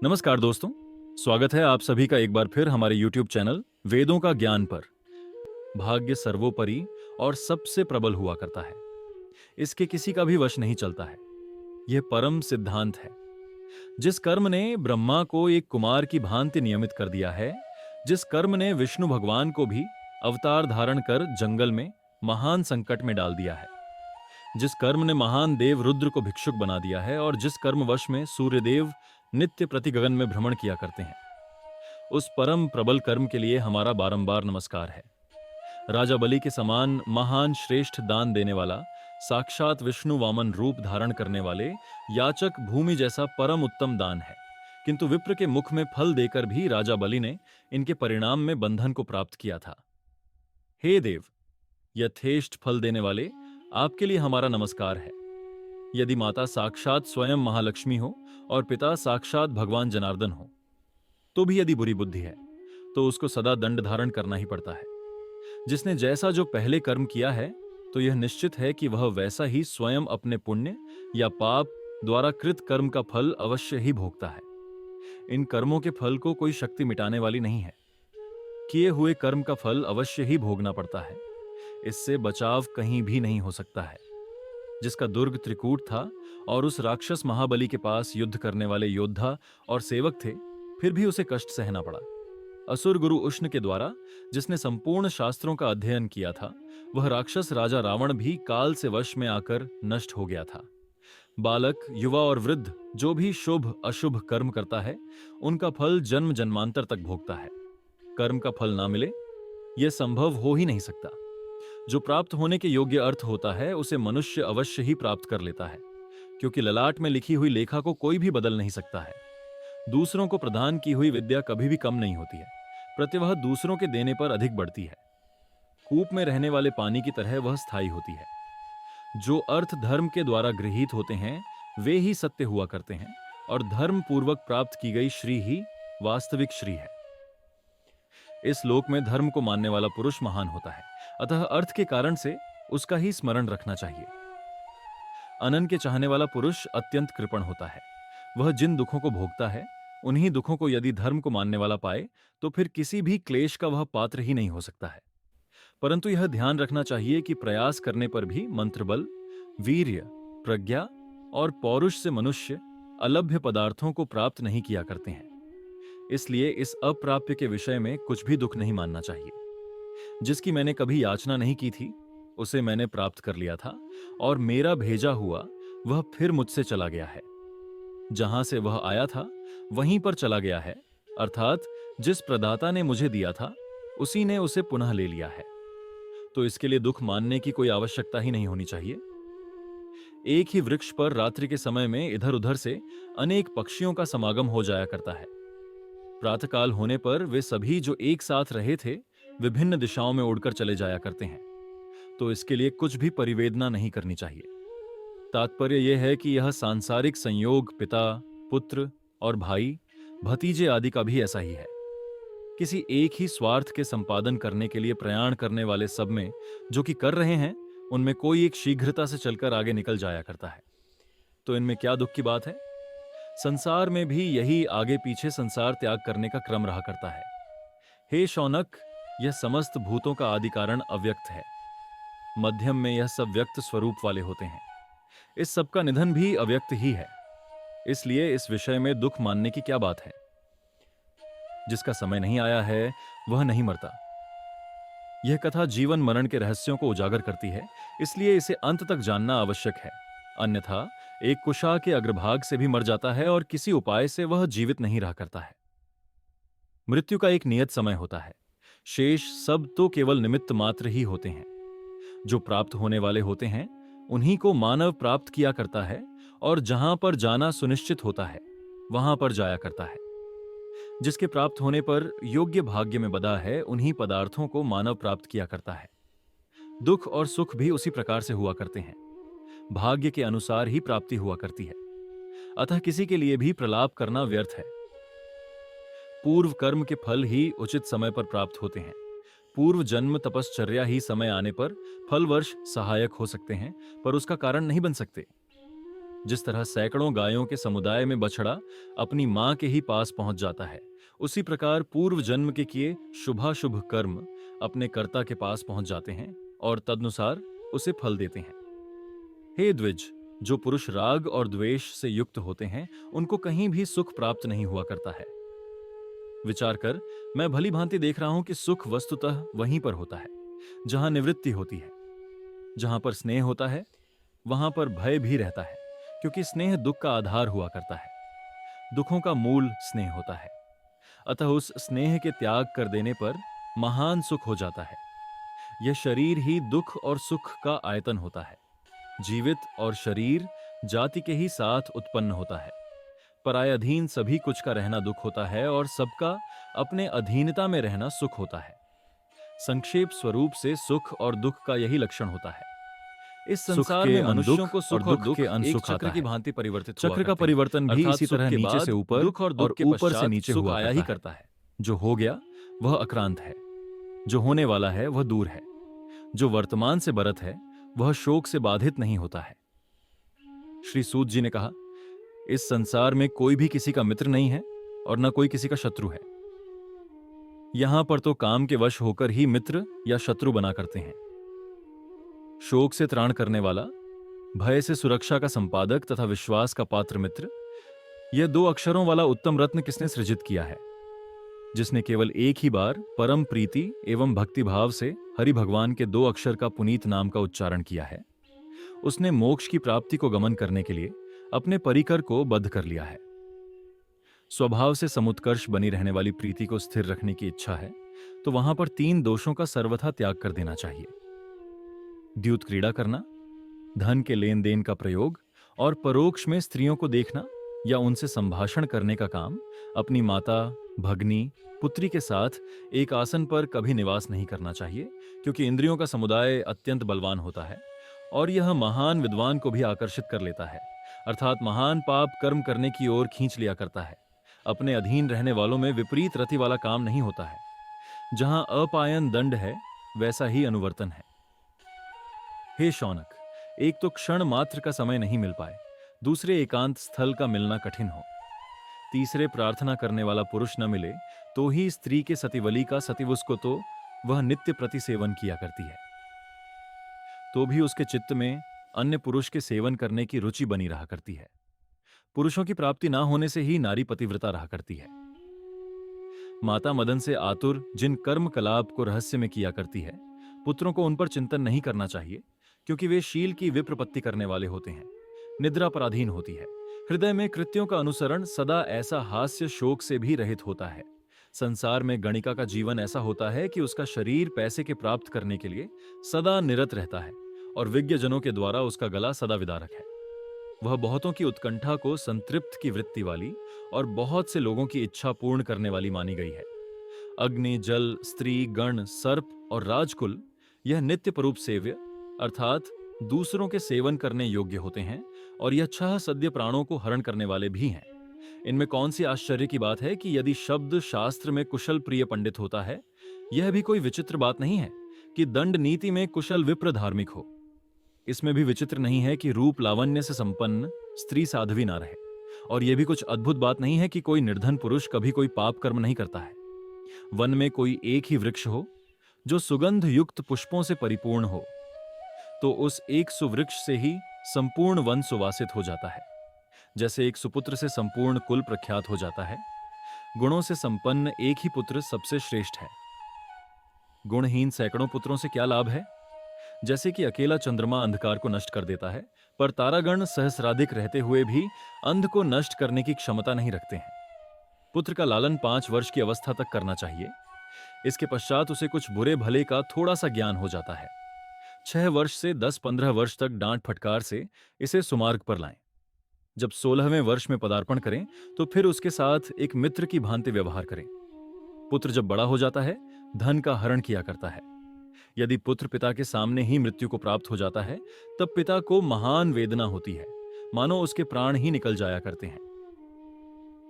नमस्कार दोस्तों। स्वागत है आप सभी का एक बार फिर हमारे YouTube चैनल वेदों का ज्ञान पर। भाग्य सर्वोपरि और सबसे प्रबल हुआ करता है। इसके किसी का भी वश नहीं चलता है। यह परम सिद्धांत है। जिस कर्म ने ब्रह्मा को एक कुमार की भांति नियमित कर दिया है, जिस कर्म ने विष्णु भगवान को भी अवतार धारण कर जंगल में महान संकट में डाल दिया है, जिस कर्म ने महान देव रुद्र को भिक्षुक बना दिया है और जिस कर्मवश में सूर्यदेव नित्य प्रति गगन में भ्रमण किया करते हैं, उस परम प्रबल कर्म के लिए हमारा बारंबार नमस्कार है। राजा बलि के समान महान श्रेष्ठ दान देने वाला, साक्षात विष्णु वामन रूप धारण करने वाले याचक भूमि जैसा परम उत्तम दान है। किंतु विप्र के मुख में फल देकर भी राजा बलि ने इनके परिणाम में बंधन को प्राप्त किया था। हे देव, यथेष्ट फल देने वाले, आपके लिए हमारा नमस्कार है। यदि माता साक्षात स्वयं महालक्ष्मी हो और पिता साक्षात भगवान जनार्दन हो, तो भी यदि बुरी बुद्धि है तो उसको सदा दंड धारण करना ही पड़ता है। जिसने जैसा जो पहले कर्म किया है, तो यह निश्चित है कि वह वैसा ही स्वयं अपने पुण्य या पाप द्वारा कृत कर्म का फल अवश्य ही भोगता है। इन कर्मों के फल को कोई शक्ति मिटाने वाली नहीं है। किए हुए कर्म का फल अवश्य ही भोगना पड़ता है। इससे बचाव कहीं भी नहीं हो सकता है। जिसका दुर्ग त्रिकूट था और उस राक्षस महाबली के पास युद्ध करने वाले योद्धा और सेवक थे, फिर भी उसे कष्ट सहना पड़ा। असुर गुरु उष्ण के द्वारा जिसने संपूर्ण शास्त्रों का अध्ययन किया था, वह राक्षस राजा रावण भी काल से वश में आकर नष्ट हो गया था। बालक, युवा और वृद्ध जो भी शुभ अशुभ कर्म करता है, उनका फल जन्म जन्मांतर तक भोगता है। कर्म का फल ना मिले, यह संभव हो ही नहीं सकता। जो प्राप्त होने के योग्य अर्थ होता है, उसे मनुष्य अवश्य ही प्राप्त कर लेता है, क्योंकि ललाट में लिखी हुई लेखा को कोई भी बदल नहीं सकता है। दूसरों को प्रदान की हुई विद्या कभी भी कम नहीं होती है, प्रति वह दूसरों के देने पर अधिक बढ़ती है। कूप में रहने वाले पानी की तरह वह स्थायी होती है। जो अर्थ धर्म के द्वारा गृहीत होते हैं, वे ही सत्य हुआ करते हैं, और धर्म पूर्वक प्राप्त की गई श्री ही वास्तविक श्री है। इस लोक में धर्म को मानने वाला पुरुष महान होता है, अतः अर्थ के कारण से उसका ही स्मरण रखना चाहिए। अनन के चाहने वाला पुरुष अत्यंत कृपण होता है। वह जिन दुखों को भोगता है, उन्हीं दुखों को यदि धर्म को मानने वाला पाए, तो फिर किसी भी क्लेश का वह पात्र ही नहीं हो सकता है। परंतु यह ध्यान रखना चाहिए कि प्रयास करने पर भी मंत्रबल, वीर्य, प्रज्ञा और पौरुष से मनुष्य अलभ्य पदार्थों को प्राप्त नहीं किया करते हैं। इसलिए इस अप्राप्य के विषय में कुछ भी दुख नहीं मानना चाहिए। जिसकी मैंने कभी याचना नहीं की थी, उसे मैंने प्राप्त कर लिया था, और मेरा भेजा हुआ वह फिर मुझसे चला गया है। जहां से वह आया था वहीं पर चला गया है, अर्थात जिस प्रदाता ने मुझे दिया था, उसी ने उसे पुनः ले लिया है। तो इसके लिए दुख मानने की कोई आवश्यकता ही नहीं होनी चाहिए। एक ही वृक्ष पर रात्रि के समय में इधर उधर से अनेक पक्षियों का समागम हो जाया करता है। प्रातःकाल होने पर वे सभी जो एक साथ रहे थे, विभिन्न दिशाओं में उड़कर चले जाया करते हैं। तो इसके लिए कुछ भी परिवेदना नहीं करनी चाहिए। तात्पर्य यह है कि यह सांसारिक संयोग पिता, पुत्र और भाई, भतीजे आदि का भी ऐसा ही है। किसी एक ही स्वार्थ के संपादन करने के लिए प्रयाण करने वाले सब में जो कि कर रहे हैं, उनमें कोई एक शीघ्रता से चलकर आगे निकल जाया करता है। तो इनमें क्या दुख की बात है? संसार में भी यही आगे पीछे संसार त्याग करने का क्रम रहा करता है। हे शौनक, यह समस्त भूतों का आदि कारण अव्यक्त है। मध्यम में यह सब व्यक्त स्वरूप वाले होते हैं। इस सब का निधन भी अव्यक्त ही है। इसलिए इस विषय में दुख मानने की क्या बात है? जिसका समय नहीं आया है, वह नहीं मरता। यह कथा जीवन मरण के रहस्यों को उजागर करती है, इसलिए इसे अंत तक जानना आवश्यक है। अन्यथा एक कुशा के अग्रभाग से भी मर जाता है और किसी उपाय से वह जीवित नहीं रह करता है। मृत्यु का एक नियत समय होता है। शेष सब तो केवल निमित्त मात्र ही होते हैं। जो प्राप्त होने वाले होते हैं, उन्हीं को मानव प्राप्त किया करता है, और जहां पर जाना सुनिश्चित होता है, वहां पर जाया करता है। जिसके प्राप्त होने पर योग्य भाग्य में बदा है, उन्हीं पदार्थों को मानव प्राप्त किया करता है। दुख और सुख भी उसी प्रकार से हुआ करते हैं। भाग्य के अनुसार ही प्राप्ति हुआ करती है। अतः किसी के लिए भी प्रलाप करना व्यर्थ है। पूर्व कर्म के फल ही उचित समय पर प्राप्त होते हैं। पूर्व जन्म तपश्चर्या ही समय आने पर फल वर्ष सहायक हो सकते हैं, पर उसका कारण नहीं बन सकते। जिस तरह सैकड़ों गायों के समुदाय में बछड़ा अपनी मां के ही पास पहुंच जाता है, उसी प्रकार पूर्व जन्म के किए शुभाशुभ कर्म अपने कर्ता के पास पहुंच जाते हैं और तदनुसार उसे फल देते हैं। हे द्विज, जो पुरुष राग और द्वेष से युक्त होते हैं, उनको कहीं भी सुख प्राप्त नहीं हुआ करता है। विचार कर मैं भली भांति देख रहा हूं कि सुख वस्तुतः वहीं पर होता है जहां निवृत्ति होती है। जहां पर स्नेह होता है वहां पर भय भी रहता है, क्योंकि स्नेह दुख का आधार हुआ करता है। दुखों का मूल स्नेह होता है। अतः उस स्नेह के त्याग कर देने पर महान सुख हो जाता है। यह शरीर ही दुख और सुख का आयतन होता है। जीवित और शरीर जाति के ही साथ उत्पन्न होता है। परायाधीन सभी कुछ का रहना दुख होता है और सबका अपने अधीनता में रहना सुख होता है। संक्षेप स्वरूप से सुख और दुख का यही लक्षण होता है। इस संसार में मनुष्यों को सुख और दुख एक चक्र की भांति परिवर्तित हुआ चक्र का करते हैं। परिवर्तन भी अर्थात इसी सुख तरह के नीचे बाद से ऊपर दुख और दुख के ऊपर से पश्चात नीचे सुख हुआ आया ही करता करता है। जो हो गया वह अक्रांत है, जो होने वाला है वह दूर है, जो वर्तमान से बरत है वह शोक से बाधित नहीं होता है। श्री सूत जी ने कहा, इस संसार में कोई भी किसी का मित्र नहीं है और न कोई किसी का शत्रु है। यहां पर तो काम के वश होकर ही मित्र या शत्रु बना करते हैं। शोक से त्राण करने वाला, भय से सुरक्षा का संपादक तथा विश्वास का पात्र मित्र, यह 2 अक्षरों वाला उत्तम रत्न किसने सृजित किया है? जिसने केवल एक ही बार परम प्रीति एवं भक्तिभाव से हरि भगवान के 2 अक्षर का पुनीत नाम का उच्चारण किया है, उसने मोक्ष की प्राप्ति को गमन करने के लिए अपने परिकर को बद्ध कर लिया है। स्वभाव से समुत्कर्ष बनी रहने वाली प्रीति को स्थिर रखने की इच्छा है तो वहां पर 3 दोषों का सर्वथा त्याग कर देना चाहिए। द्यूत क्रीड़ा करना, धन के लेन देन का प्रयोग और परोक्ष में स्त्रियों को देखना या उनसे संभाषण करने का काम अपनी माता, भगनी, पुत्री के साथ एक आसन पर कभी निवास नहीं करना चाहिए, क्योंकि इंद्रियों का समुदाय अत्यंत बलवान होता है और यह महान विद्वान को भी आकर्षित कर लेता है, अर्थात महान पाप कर्म करने की ओर खींच लिया करता है। अपने अधीन रहने वालों में विपरीत रति वाला काम नहीं होता है। जहां अपायन दंड है वैसा ही अनुवर्तन है। हे शौनक, एक तो क्षण मात्र का समय नहीं मिल पाए, दूसरे एकांत स्थल का मिलना कठिन हो, तीसरे प्रार्थना करने वाला पुरुष न मिले तो ही स्त्री के सतिवली का सतिवुस को तो वह नित्य प्रति सेवन किया करती है, तो भी उसके चित्त में अन्य पुरुष के सेवन करने की रुचि बनी रहा करती है। पुरुषों की प्राप्ति ना होने से ही नारी पतिव्रता रहा करती है। माता मदन से आतुर जिन कर्म कलाप को रहस्य में किया करती है, पुत्रों को उन पर चिंतन नहीं करना चाहिए, क्योंकि वे शील की विप्रपत्ति करने वाले होते हैं, निद्रा पराधीन होती है। हृदय में कृत्यों का अनुसरण सदा ऐसा हास्य शोक से भी रहित होता है। संसार में गणिका का जीवन ऐसा होता है कि उसका शरीर पैसे के प्राप्त करने के लिए सदा निरत रहता है और विज्ञजनों के द्वारा उसका गला सदा विदारक है। वह बहुतों की उत्कंठा को संतृप्त की वृत्ति वाली और बहुत से लोगों की इच्छा पूर्ण करने वाली मानी गई है। अग्नि, जल, स्त्री, गण, सर्प और राजकुल यह नित्य परूप सेव्य अर्थात दूसरों के सेवन करने योग्य होते हैं और यह 6 सद्य प्राणों को हरण करने वाले भी हैं। इनमें कौन सी आश्चर्य की बात है कि यदि शब्द शास्त्र में कुशल प्रिय पंडित होता है, यह भी कोई विचित्र बात नहीं है कि दंड नीति में कुशल विप्र धार्मिक हो। इसमें भी विचित्र नहीं है कि रूप लावण्य से संपन्न स्त्री साध्वी ना रहे, और यह भी कुछ अद्भुत बात नहीं है कि कोई निर्धन पुरुष कभी कोई पाप कर्म नहीं करता है। वन में कोई एक ही वृक्ष हो जो सुगंध युक्त पुष्पों से परिपूर्ण हो, तो उस एक सुवृक्ष से ही संपूर्ण वन सुवासित हो जाता है। जैसे एक सुपुत्र से संपूर्ण कुल प्रख्यात हो जाता है, गुणों से संपन्न एक ही पुत्र सबसे श्रेष्ठ है। गुणहीन सैकड़ों पुत्रों से क्या लाभ है? जैसे कि अकेला चंद्रमा अंधकार को नष्ट कर देता है, पर तारागण सहस्राधिक रहते हुए भी अंध को नष्ट करने की क्षमता नहीं रखते हैं। पुत्र का लालन 5 वर्ष की अवस्था तक करना चाहिए। इसके पश्चात उसे कुछ बुरे भले का थोड़ा सा ज्ञान हो जाता है। 6 वर्ष से 10-15 वर्ष तक डांट फटकार से इसे सुमार्ग पर लाएं। जब 16वें वर्ष में पदार्पण करें तो फिर उसके साथ एक मित्र की भांति व्यवहार करें। पुत्र जब बड़ा हो जाता है, धन का हरण किया करता है। यदि पुत्र पिता के सामने ही मृत्यु को प्राप्त हो जाता है, तब पिता को महान वेदना होती है, मानो उसके प्राण ही निकल जाया करते हैं।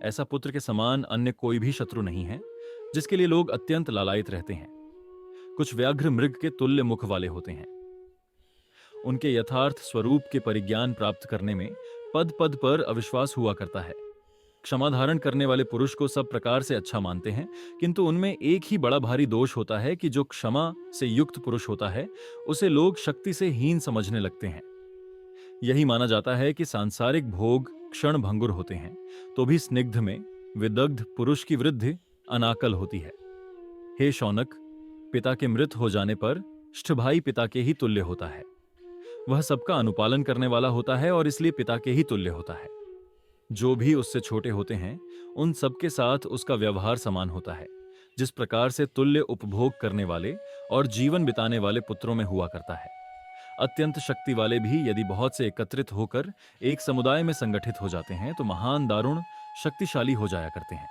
ऐसा पुत्र के समान अन्य कोई भी शत्रु नहीं है, जिसके लिए लोग अत्यंत लालायित रहते हैं। कुछ व्याघ्र मृग के तुल्य मुख वाले होते हैं। उनके यथार्थ स्वरूप के परिज्ञान प्राप्त करने में पद पद पर अविश्वास हुआ करता है। क्षमा धारण करने वाले पुरुष को सब प्रकार से अच्छा मानते हैं, किंतु उनमें एक ही बड़ा भारी दोष होता है कि जो क्षमा से युक्त पुरुष होता है उसे लोग शक्ति से हीन समझने लगते हैं। यही माना जाता है कि सांसारिक भोग क्षण भंगुर होते हैं, तो भी स्निग्ध में विदग्ध पुरुष की वृद्धि अनाकल होती है। हे शौनक, पिता के मृत हो जाने पर भाई पिता के ही तुल्य होता है। वह सबका अनुपालन करने वाला होता है और इसलिए पिता के ही तुल्य होता है। जो भी उससे छोटे होते हैं उन सबके साथ उसका व्यवहार समान होता है, जिस प्रकार से तुल्य उपभोग करने वाले और जीवन बिताने वाले पुत्रों में हुआ करता है। अत्यंत शक्ति वाले भी यदि बहुत से एकत्रित होकर एक समुदाय में संगठित हो जाते हैं तो महान दारुण शक्तिशाली हो जाया करते हैं।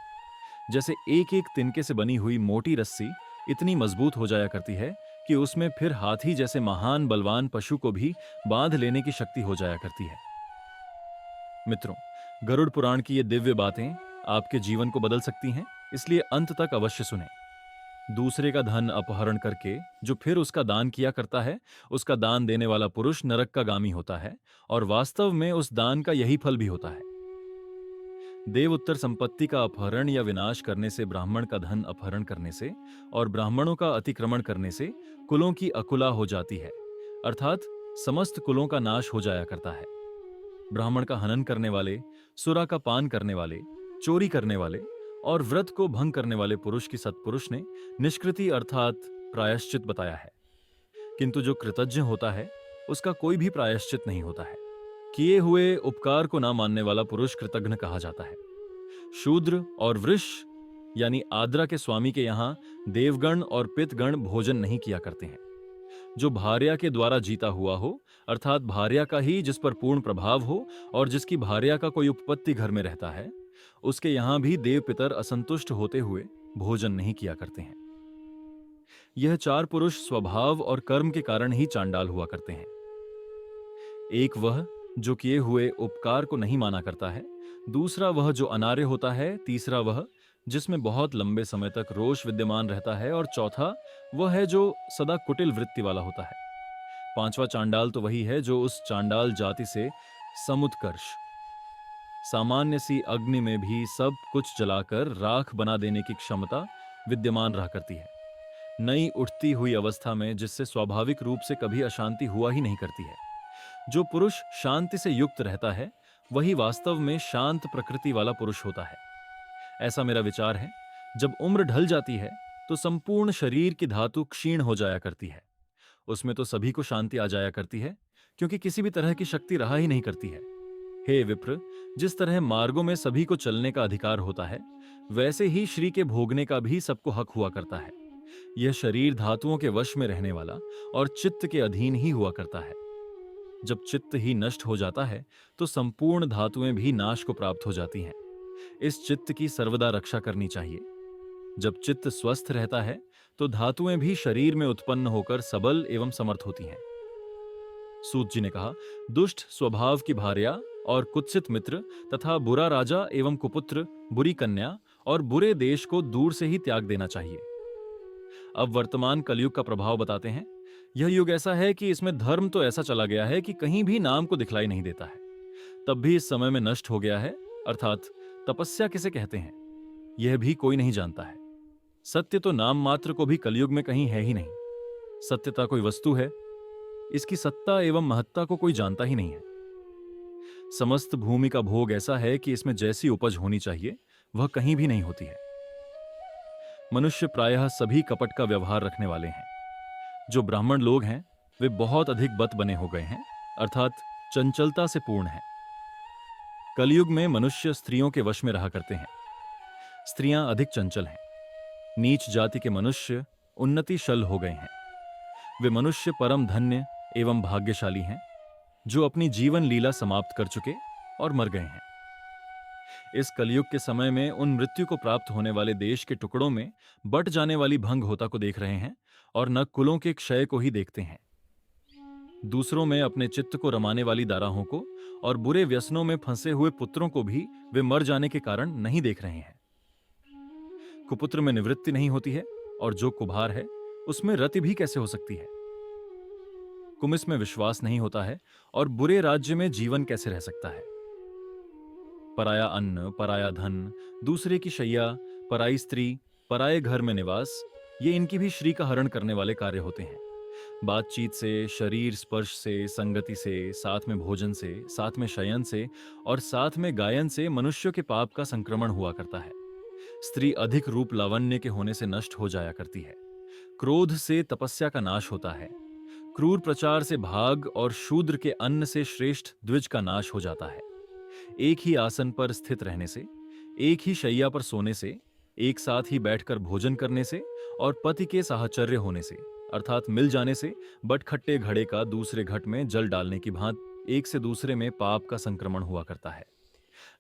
जैसे एक एक तिनके से बनी हुई मोटी रस्सी इतनी मजबूत हो जाया करती है कि उसमें फिर हाथी जैसे महान बलवान पशु को भी बांध लेने की शक्ति हो जाया करती है। मित्रों, गरुड़ पुराण की ये दिव्य बातें आपके जीवन को बदल सकती हैं, इसलिए अंत तक अवश्य सुनें। दूसरे का धन अपहरण करके जो फिर उसका दान किया करता है, उसका दान देने वाला पुरुष नरक का गामी होता है और वास्तव में उस दान का यही फल भी होता है। देव उत्तर संपत्ति का अपहरण या विनाश करने से, ब्राह्मण का धन अपहरण करने से और ब्राह्मणों का अतिक्रमण करने से कुलों की अकुला हो जाती है, अर्थात समस्त कुलों का नाश हो जाया करता है। ब्राह्मण का हनन करने वाले, सुरा का पान करने वाले, चोरी करने वाले और व्रत को भंग करने वाले पुरुष की सत्पुरुष ने निष्कृति अर्थात प्रायश्चित बताया है, किंतु जो कृतज्ञ होता है उसका कोई भी प्रायश्चित नहीं होता है। किए हुए उपकार को ना मानने वाला पुरुष कृतघ्न कहा जाता है। शूद्र और वृष्य यानी आद्रा के स्वामी के यहां देवगण और पितगण भोजन नहीं किया करते हैं। जो भार्या के द्वारा जीता हुआ हो, अर्थात भार्या का ही जिस पर पूर्ण प्रभाव हो और जिसकी भार्या का कोई उपपत्ति घर में रहता है, उसके यहां भी देव पितर असंतुष्ट होते हुए भोजन नहीं किया करते हैं। यह चार पुरुष स्वभाव और कर्म के कारण ही चांडाल हुआ करते हैं। एक वह जो किए हुए उपकार को नहीं माना करता है, दूसरा वह जो अनार्य होता है, तीसरा वह जिसमें बहुत लंबे समय तक रोष विद्यमान रहता है और चौथा वह है जो सदा कुटिल वृत्ति वाला होता है। पांचवा चांडाल तो वही है जो उस चांडाल जाति से समुत्कर्ष, सामान्य सी अग्नि में भी सब कुछ जलाकर राख बना देने की क्षमता विद्यमान रहा करती है। नई उठती हुई अवस्था में जिससे स्वाभाविक रूप से कभी अशांति हुआ ही नहीं करती है। जो पुरुष शांति से युक्त रहता है वही वास्तव में शांत प्रकृति वाला पुरुष होता है। ऐसा मेरा विचार है। जब उम्र ढल जाती है तो संपूर्ण शरीर की धातु क्षीण हो जाया करती है। उसमें तो सभी को शांति आ जाया करती है, क्योंकि किसी भी तरह की शक्ति रहा ही नहीं करती है। हे विप्र, जिस तरह मार्गों में सभी को चलने का अधिकार होता है, वैसे ही श्री के भोगने का भी सबको हक हुआ करता है। यह शरीर धातुओं के वश में रहने वाला और चित्त के अधीन ही हुआ करता है। जब चित्त ही नष्ट हो जाता है तो संपूर्ण धातुएं भी नाश को प्राप्त हो जाती हैं। इस चित्त की सर्वदा रक्षा करनी चाहिए। जब चित्त स्वस्थ रहता है तो धातुएं भी शरीर में उत्पन्न होकर सबल एवं समर्थ होती हैं। सूत जी ने कहा, दुष्ट स्वभाव की भार्या और कुत्सित मित्र तथा बुरा राजा एवं कुपुत्र, बुरी कन्या और बुरे देश को दूर से ही त्याग देना चाहिए। अब वर्तमान कलयुग का प्रभाव बताते हैं। यह युग ऐसा है कि इसमें धर्म तो ऐसा चला गया है कि कहीं भी नाम को दिखलाई नहीं देता है। तब भी इस समय में नष्ट हो गया है, अर्थात तपस्या किसे कहते हैं यह भी कोई नहीं जानता है। सत्य तो नाम मात्र को भी कलयुग में कहीं है ही नहीं। सत्यता कोई वस्तु है, इसकी सत्ता एवं महत्ता को कोई जानता ही नहीं है। समस्त भूमि का भोग ऐसा है कि इसमें जैसी उपज होनी चाहिए वह कहीं भी नहीं होती है। मनुष्य प्रायः सभी कपट का व्यवहार रखने वाले हैं। जो ब्राह्मण लोग हैं वे बहुत अधिक बत बने हो गए हैं, अर्थात चंचलता से पूर्ण हैं। कलयुग में मनुष्य स्त्रियों के वश में रहा करते हैं। स्त्रियां अधिक चंचल हैं। नीच जाति के मनुष्य उन्नतिशल हो गए हैं। वे मनुष्य परम धन्य एवं भाग्यशाली हैं जो अपनी जीवन लीला समाप्त कर चुके और मर गए हैं। इस कलयुग के समय में उन मृत्यु को प्राप्त होने वाले देश के टुकड़ों में बट जाने वाली भंग होता को देख रहे हैं और न कुलों के क्षय को ही देखते हैं। दूसरों में अपने चित्त को रमाने वाली दाराहों को और बुरे व्यसनों में फंसे हुए पुत्रों को भी वे मर जाने के कारण नहीं देख रहे हैं। कुपुत्र में निवृत्ति नहीं होती है और जो कुभार है उसमें रति भी कैसे हो सकती है। कुमिस में विश्वास नहीं होता है और बुरे राज्य में जीवन कैसे रह सकता है। पराया अन्न, पराया धन, दूसरे की शैया, पराई स्त्री, पराये घर में निवास, ये इनकी भी श्री का हरण करने वाले कार्य होते हैं। बातचीत से, शरीर स्पर्श से, संगति से, साथ में भोजन से, साथ में शयन से और साथ में गायन से मनुष्यों के पाप का संक्रमण हुआ करता है। स्त्री अधिक रूप लावण्य के होने से नष्ट हो जाया करती है। क्रोध से तपस्या का नाश होता है। क्रूर प्रचार से भाग और शूद्र के अन्न से श्रेष्ठ द्विज का नाश हो जाता है। एक ही आसन पर स्थित रहने से, एक ही शैया पर सोने से, एक साथ ही बैठकर भोजन करने से और पति के साहचर्य होने से अर्थात मिल जाने से बटखट्टे घड़े का दूसरे घट में जल डालने की भांति एक से दूसरे में पाप का संक्रमण हुआ करता है।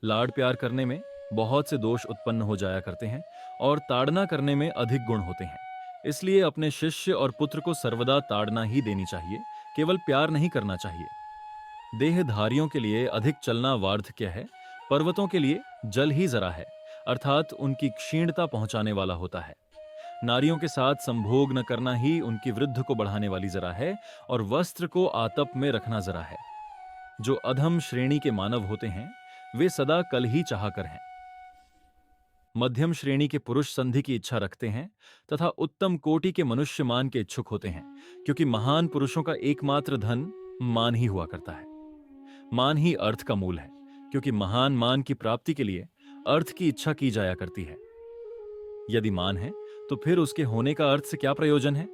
लाड प्यार करने में बहुत से दोष उत्पन्न हो जाया करते हैं और ताड़ना करने में अधिक गुण होते हैं। इसलिए अपने शिष्य और पुत्र को सर्वदा ताड़ना ही देनी चाहिए, केवल प्यार नहीं करना चाहिए। देहधारियों के लिए अधिक चलना वार्धक्य है, पर्वतों के लिए जल ही जरा है, अर्थात उनकी क्षीणता पहुंचाने वाला होता है। नारियों के साथ संभोग न करना ही उनकी वृद्ध को बढ़ाने वाली जरा है और वस्त्र को आतप में रखना जरा है। जो अधम श्रेणी के मानव होते हैं वे सदा कल ही चाहकर हैं। मध्यम श्रेणी के पुरुष संधि की इच्छा रखते हैं तथा उत्तम कोटि के मनुष्य मान के इच्छुक होते हैं, क्योंकि महान पुरुषों का एकमात्र धन मान ही हुआ करता है। मान ही अर्थ का मूल है, क्योंकि महान मान की प्राप्ति के लिए अर्थ की इच्छा की जाया करती है। यदि मान है तो फिर उसके होने का अर्थ से क्या प्रयोजन है?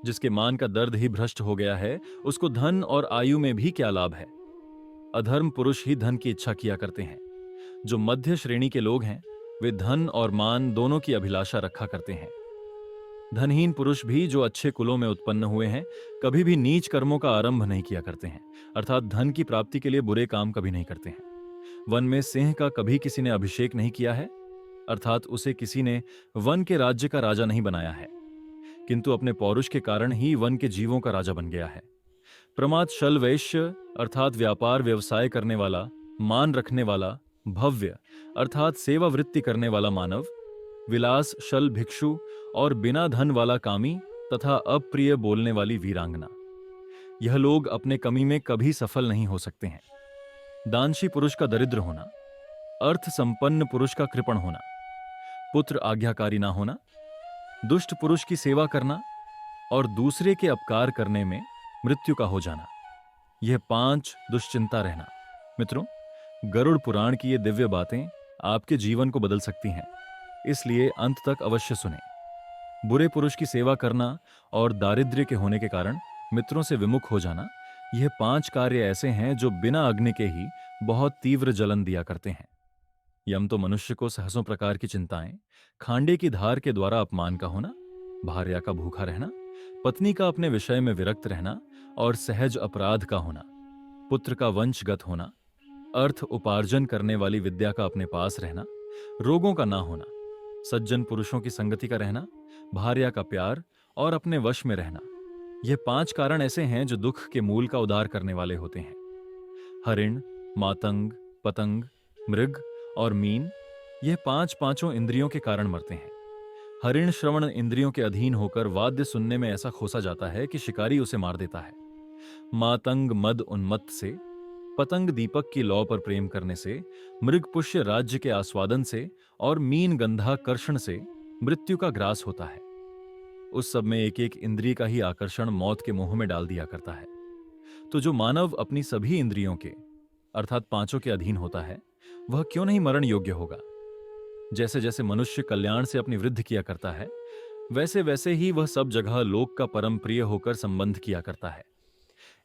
जिसके मान का दर्द ही भ्रष्ट हो गया है, उसको धन और आयु में भी क्या लाभ है? अधर्म पुरुष ही धन की इच्छा किया करते हैं। जो मध्य श्रेणी के लोग हैं वे धन और मान दोनों की अभिलाषा रखा करते हैं। धनहीन पुरुष भी जो अच्छे कुलों में उत्पन्न हुए हैं कभी भी नीच कर्मों का आरंभ नहीं किया करते हैं, अर्थात धन की प्राप्ति के लिए बुरे काम कभी नहीं करते हैं। वन में सिंह का कभी किसी ने अभिषेक नहीं किया है, अर्थात उसे किसी ने वन के राज्य का राजा नहीं बनाया है, किंतु अपने पौरुष के कारण ही वन के जीवों का राजा बन गया है। प्रमाद शल वैश्य अर्थात व्यापार व्यवसाय करने वाला, मान रखने वाला, भव्य अर्थात सेवा वृत्ति करने वाला मानव, विलास शल भिक्षु और बिना धन वाला कामी तथा अप्रिय बोलने वाली वीरांगना, यह लोग अपने कमी में कभी सफल नहीं हो सकते हैं। दानशी पुरुष का दरिद्र होना, अर्थ संपन्न पुरुष का कृपण होना, पुत्र आज्ञाकारी ना होना, दुष्ट पुरुष की सेवा करना और दूसरे के अपकार करने में मृत्यु का हो जाना, यह 5 दुश्चिंता रहना। मित्रों, गरुड़ पुराण की ये दिव्य बातें आपके जीवन को बदल सकती हैं, इसलिए अंत तक अवश्य सुनें। बुरे पुरुष की सेवा करना और दारिद्र्य के होने के कारण मित्रों से विमुख हो जाना, यह 5 कार्य ऐसे हैं जो बिना अग्नि के ही बहुत तीव्र जलन दिया करते हैं। यम तो मनुष्य को सहसों प्रकार की चिंताएं, खांडे की धार के द्वारा अपमान का होना, भार्या का भूखा रहना, पत्नी का अपने विषय में विरक्त रहना और सहज अपराध का होना, पुत्र का वंशगत होना, अर्थ उपार्जन करने वाली विद्या का अपने पास रहना, रोगों का ना होना, सज्जन पुरुषों की संगति का रहना, भार्या का प्यार और अपने वश में रहना, यह 5 कारण ऐसे हैं जो दुख के मूल का उद्धार करने वाले होते हैं। हरिण, मातंग, पतंग, मृग और मीन, यह 5 पांचों इंद्रियों के कारण मरते हैं। हरिण श्रवण इंद्रियों के अधीन होकर वाद्य सुनने में ऐसा खोसा जाता है कि शिकारी उसे मार देता है। मातंग मद उन्मत्त से, पतंग दीपक की लौ पर प्रेम करने से, मृग पुष्य राज्य के आस्वादन से और मीन गंधाकर्षण से मृत्यु का ग्रास होता है। उस सब में एक एक इंद्रिय का ही आकर्षण मौत के मुंह में डाल दिया करता है। तो जो मानव अपनी सभी इंद्रियों के अर्थात 5 के अधीन होता है, वह क्यों नहीं मरण योग्य होगा? जैसे जैसे मनुष्य कल्याण से अपनी वृद्धि किया करता है, वैसे वैसे ही वह सब जगह लोक का परम प्रिय होकर संबंध किया करता है।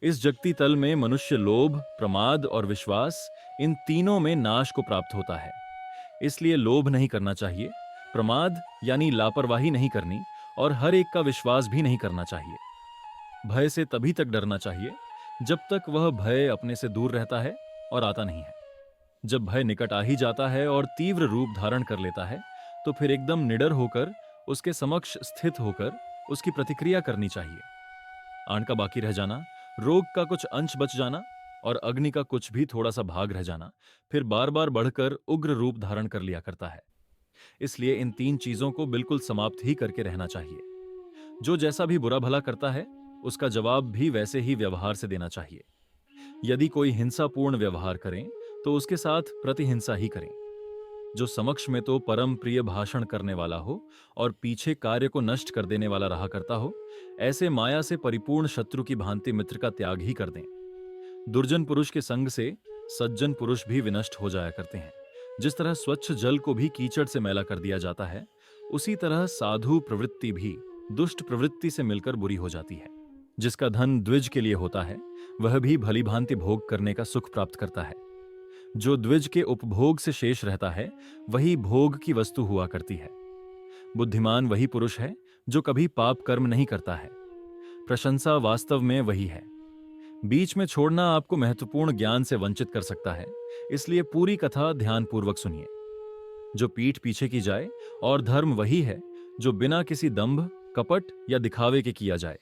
इस जगती तल में मनुष्य लोभ, प्रमाद और विश्वास, इन तीनों में नाश को प्राप्त होता है। इसलिए लोभ नहीं करना चाहिए, प्रमाद यानी लापरवाही नहीं करनी और हर एक का विश्वास भी नहीं करना चाहिए। भय से तभी तक डरना चाहिए जब तक वह भय अपने से दूर रहता है और आता नहीं है। जब भय निकट आ ही जाता है और तीव्र रूप धारण कर लेता है, तो फिर एकदम निडर होकर उसके समक्ष स्थित होकर उसकी प्रतिक्रिया करनी चाहिए। आन का बाकी रह जाना, रोग का कुछ अंश बच जाना और अग्नि का कुछ भी थोड़ा सा भाग रह जाना फिर बार बार बढ़कर उग्र रूप धारण कर लिया करता है। इसलिए इन 3 चीजों को बिल्कुल समाप्त ही करके रहना चाहिए। जो जैसा भी बुरा भला करता है उसका जवाब भी वैसे ही व्यवहार से देना चाहिए। यदि कोई हिंसापूर्ण व्यवहार करें तो उसके साथ प्रतिहिंसा ही करें। जो समक्ष में तो परम प्रिय भाषण करने वाला हो और पीछे कार्य को नष्ट कर देने वाला रहा करता हो, ऐसे माया से परिपूर्ण शत्रु की भांति मित्र का त्याग ही कर दें। दुर्जन पुरुष के संग से सज्जन पुरुष भी विनष्ट हो जाया करते हैं। जिस तरह स्वच्छ जल को भी कीचड़ से मैला कर दिया जाता है, उसी तरह साधु प्रवृत्ति भी दुष्ट प्रवृत्ति से मिलकर बुरी हो जाती है। जिसका धन द्विज के लिए होता है, वह भी भली भांति भोग करने का सुख प्राप्त करता है। जो द्विज के उपभोग से शेष रहता है, वही भोग की वस्तु हुआ करती है। बुद्धिमान वही पुरुष है जो कभी पाप कर्म नहीं करता है। प्रशंसा वास्तव में वही है। बीच में छोड़ना आपको महत्वपूर्ण ज्ञान से वंचित कर सकता है, इसलिए पूरी कथा ध्यानपूर्वक सुनिए। जो पीठ पीछे की जाए, और धर्म वही है जो बिना किसी दंभ, कपट या दिखावे के किया जाए।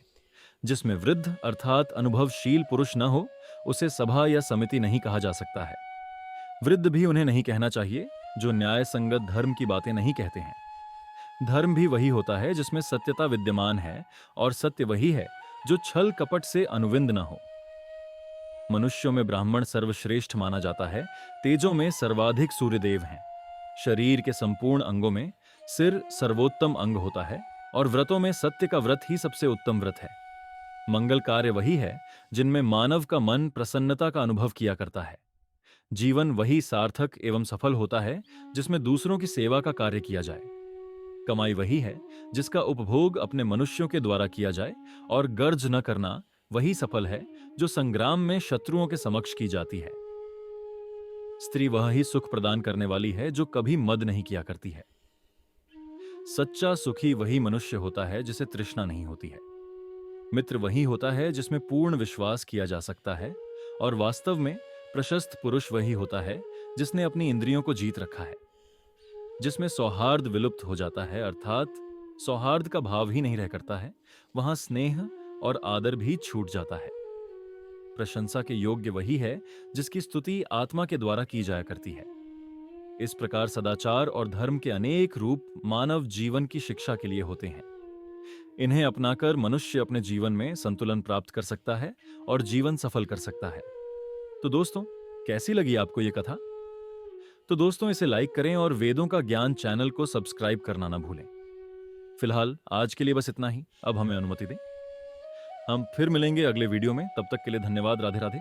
जिसमें वृद्ध अर्थात अनुभवशील पुरुष न हो, उसे सभा या समिति नहीं कहा जा सकता है। वृद्ध भी उन्हें नहीं कहना चाहिए जो न्याय संगत धर्म की बातें नहीं कहते हैं। धर्म भी वही होता है जिसमें सत्यता विद्यमान है, और सत्य वही है जो छल कपट से अनुविंद न हो। मनुष्यों में ब्राह्मण सर्वश्रेष्ठ माना जाता है। तेजों में सर्वाधिक सूर्यदेव हैं। शरीर के संपूर्ण अंगों में सिर सर्वोत्तम अंग होता है, और व्रतों में सत्य का व्रत ही सबसे उत्तम व्रत है। मंगल कार्य वही है जिनमें मानव का मन प्रसन्नता का अनुभव किया करता है। जीवन वही सार्थक एवं सफल होता है जिसमें दूसरों की सेवा का कार्य किया जाए। कमाई वही है जिसका उपभोग अपने मनुष्यों के द्वारा किया जाए, और गर्ज न करना वही सफल है जो संग्राम में शत्रुओं के समक्ष की जाती है। स्त्री वह ही सुख प्रदान करने वाली है जो कभी मद नहीं किया करती है। सच्चा सुखी वही मनुष्य होता है जिसे तृष्णा नहीं होती है। मित्र वही होता है जिसमें पूर्ण विश्वास किया जा सकता है, और वास्तव में प्रशस्त पुरुष वही होता है जिसने अपनी इंद्रियों को जीत रखा है। जिसमें सौहार्द विलुप्त हो जाता है, अर्थात सौहार्द का भाव ही नहीं रह करता है, वहां स्नेह और आदर भी छूट जाता है। प्रशंसा के योग्य वही है जिसकी स्तुति आत्मा के द्वारा की जाया करती है। इस प्रकार सदाचार और धर्म के अनेक रूप मानव जीवन की शिक्षा के लिए होते हैं। इन्हें अपनाकर मनुष्य अपने जीवन में संतुलन प्राप्त कर सकता है और जीवन सफल कर सकता है। तो दोस्तों, कैसी लगी आपको यह कथा? तो दोस्तों, इसे लाइक करें और वेदों का ज्ञान चैनल को सब्सक्राइब करना ना भूलें। फिलहाल आज के लिए बस इतना ही। अब हमें अनुमति दें। हम फिर मिलेंगे अगले वीडियो में। तब तक के लिए धन्यवाद। राधे राधे।